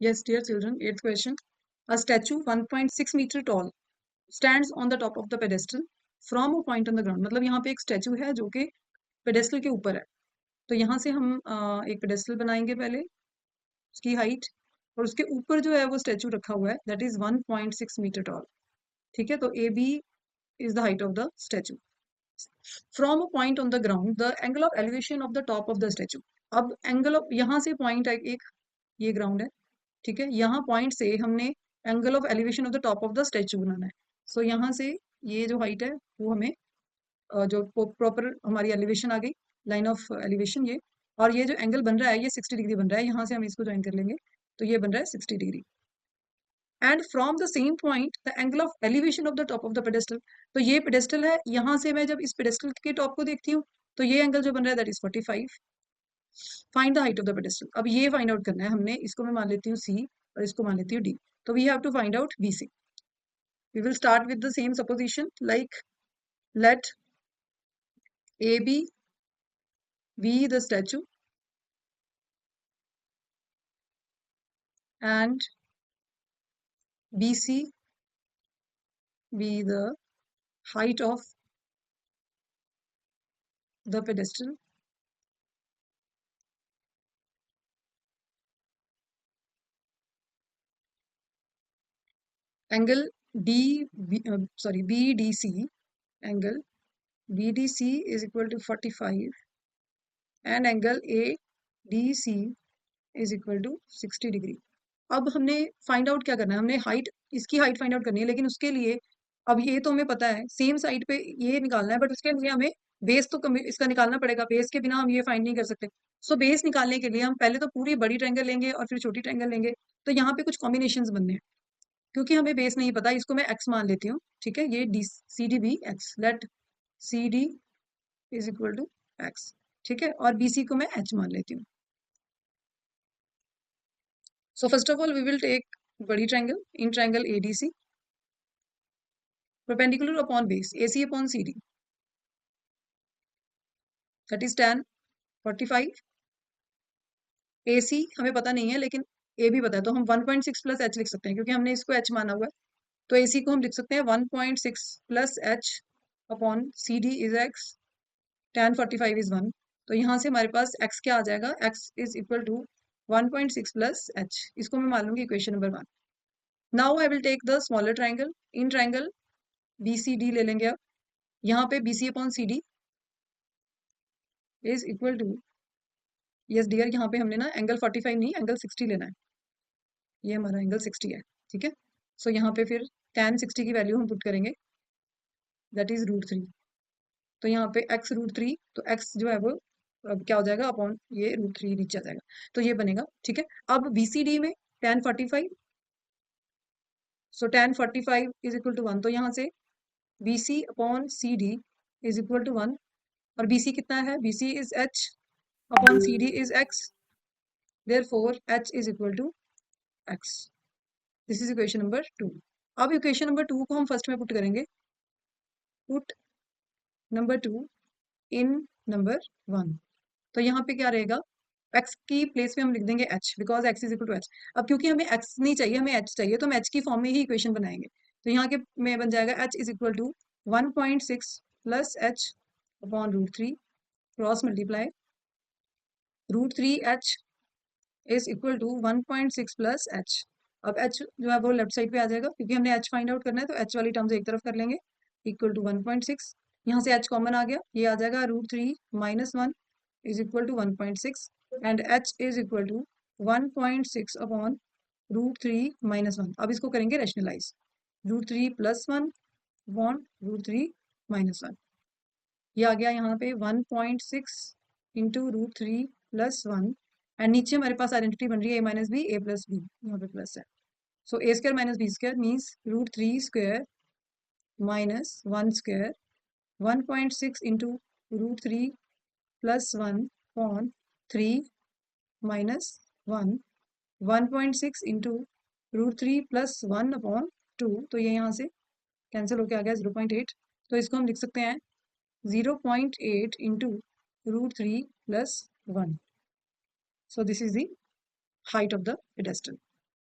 Yes, dear children, 8th question. A statue 1.6 meter tall stands on the top of the pedestal from a point on the ground. मतलब यहाँ पे एक statue है जो कि pedestal के ऊपर है. तो यहाँ से हम एक पेडेस्टल बनाएंगे पहले, उसकी हाइट, और उसके ऊपर जो है वो स्टैचू रखा हुआ है, दैट इज 1.6 मीटर टॉल. ठीक है, तो A B is the height of the statue. From a point on the ground the angle of elevation of the top of the statue. अब एंगल ऑफ, यहाँ से point है एक, ये ground है. ठीक है, यहाँ पॉइंट से हमने angle of elevation of the top of the statue बनाना है. सो यहाँ से ये जो हाइट है वो हमें जो प्रॉपर हमारी एलिवेशन आ गई, लाइन ऑफ एलिवेशन ये, और ये जो एंगल बन रहा है ये 60 डिग्री बन रहा है. यहाँ से हम इसको ज्वाइन कर लेंगे तो ये बन रहा है 60 degree. And from the same point the angle of elevation of the top of the pedestal. तो ये पेडेस्टल है, यहाँ से मैं जब इस पेडेस्टल के टॉप को देखती हूँ तो ये एंगल जो बन रहा है that is 45. Find the height of the pedestal. अब ये फाइंड आउट करना है हमने, इसको मैं मान लेती हूँ सी और इसको मान लेती हूँ डी. तो we have to find out BC. We will start with the same supposition, like let AB be the statue and BC be the height of the pedestal. Angle BDC, angle BDC is equal to 45 and angle ADC is equal to 60 degree. अब हमने find out क्या करना है, हमने height, इसकी height find out करनी है, लेकिन उसके लिए अब ये तो हमें पता है सेम साइड पे ये निकालना है, बट उसके लिए हमें बेस तो इसका निकालना पड़ेगा. बेस के बिना हम ये फाइंड नहीं कर सकते. सो बेस निकालने के लिए हम पहले तो पूरी बड़ी ट्रायंगल लेंगे और फिर छोटी ट्रायंगल लेंगे. तो यहाँ पे कुछ कॉम्बिनेशन बनने हैं, क्योंकि हमें बेस नहीं पता. इसको मैं एक्स मान लेती हूँ. ठीक है, ये D C D B X, let C D is equal to X. ठीक है, और BC को मैं H मान लेती हूँ. So first of all, we will take body triangle in triangle ADC, perpendicular upon base AC upon CD, that is tan 45. AC हमें पता नहीं है लेकिन A भी पता है, तो हम 1.6 प्लस H लिख सकते हैं क्योंकि हमने इसको H माना हुआ है. तो AC को हम लिख सकते हैं 1.6 plus H upon CD is X, tan 45 is 1. तो यहाँ से हमारे पास X क्या आ जाएगा, X is equal to 1.6 plus H. इसको मैं मान लूंगी equation number 1. Now I will take the smaller triangle in triangle BCD ले लेंगे. अब यहाँ पे BC upon CD is equal to, yes dear, यहाँ पे हमने ना एंगल 45 नहीं एंगल 60 लेना है. ये हमारा एंगल 60 है. ठीक है, सो यहाँ पे फिर tan 60 की वैल्यू हम पुट करेंगे, दैट इज √3. तो यहाँ पे x √3, तो x जो है वो अब क्या हो जाएगा अपॉन ये √3 नीचे आ जाएगा. तो ये बनेगा. ठीक है, अब BCD में tan 45, so tan 45 is equal to 1. तो यहाँ से BC upon CD is equal to 1. और BC कितना है, BC is H upon CD is X, therefore H is equal to X. This is equation number 2. अब equation number 2 को हम first में पुट करेंगे. पुट नंबर 2 इन नंबर 1. तो यहाँ पे क्या रहेगा, x की प्लेस में हम लिख देंगे h, because x is equal to h. अब क्योंकि हमें x नहीं चाहिए, हमें h चाहिए, तो हम h की फॉर्म में ही इक्वेशन बनाएंगे. तो यहाँ के में बन जाएगा h is equal to 1.6 plus h upon √3 cross multiply √3h is equal to 1.6 plus h. अब h जो है वो लेफ्ट साइड पे आ जाएगा क्योंकि हमने h फाइंड आउट करना है, तो h वाली टर्म्स एक तरफ कर लेंगे, इक्वल टू 1.6. यहाँ से h कॉमन आ गया, ये आ जाएगा √3 minus 1 is equal to 1.6 and h is equal to 1.6 upon √3 minus 1. अब इसको करेंगे रेशनलाइज, √3 प्लस 1 अपॉन √3 माइनस 1. ये आ गया यहाँ पे 1.6 इंटू √3 प्लस 1. एंड नीचे हमारे पास आइडेंटिटी बन रही है a minus B, a plus B, यहाँ पे प्लस है. So a² minus b² means √3² minus 1 square 1.6 into √3 plus 1 upon 3 minus 1, 1.6 into √3 plus 1 upon 2. तो ये यहाँ से कैंसिल होके आ गया 0.8. तो इसको हम लिख सकते हैं 0.8 into √3 plus 1. So this is the height of the pedestal.